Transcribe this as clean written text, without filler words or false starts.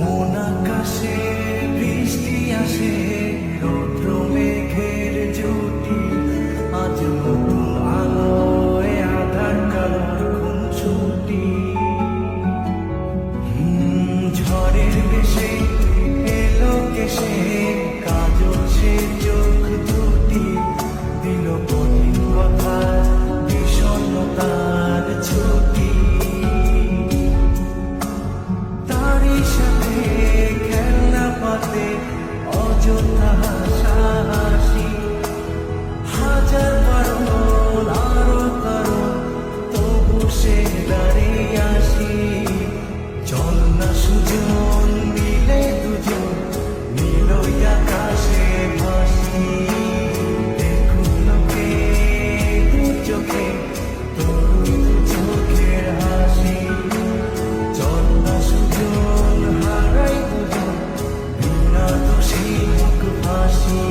মন আকাশে বৃষ্টি আসে, রৌদ্র মেঘের জুটি, আজ নতুন আলোয় আধার কালোর খুনসুটি। ঝড়ের বেশে এলো কেশে, কাজল সে চোখ দুটি, দিল কঠিন কথা বিষণ্ণতার ছুটি। তারই সাথে খেলনা পাতে অযথা হাসাহাসি, হাজার বারণ আরো কারণ, তবু সে দাঁড়িয়ে আসি। চল না সুজন মিলে দুজন, নীলই আকাশে ভাসি, দেখুন লোকে দু চোখে তোর চোখের হাসি। চল না সুজন হারাই দুজন, বিনা দোষী মুখ ফাঁসি।